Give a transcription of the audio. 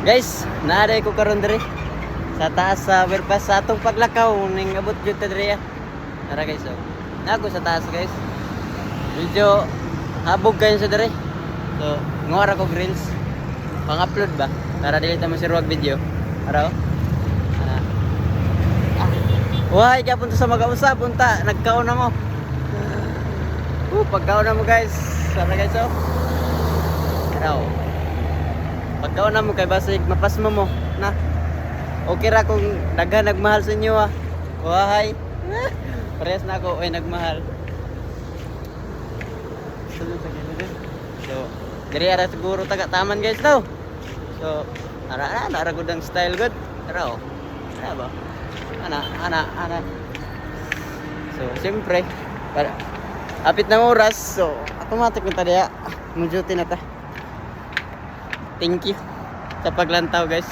Guys, naaday ko karon diri sa taas sa overpass sa atong paglakaw ning abot jud ta diri. Tara guys, so. Nago sa taas guys. Medyo habog kayo sa diri. So, ngora ko grills. Pang-upload ba? Para dili ta masirwag video. Ara oh. Why ka punta sa mag-usap punta, nagkaon na mo. Pagkaon na mo guys. Tara guys, so. Ara oh. Pagkaon na mo kay basig mapasmo mo na. Okay ra kung daghan nagmahal sa inyo ah. Wahay. Parehas na ako oy nagmahal. So, diri ara siguro taga taman guys daw. So, ara gud ang style good. Ara oh. Ara ba? Ana. So, siyempre para apit ng oras. So, automatic na tadiya. Mujuti na ta. Thank you sa paglantaw guys.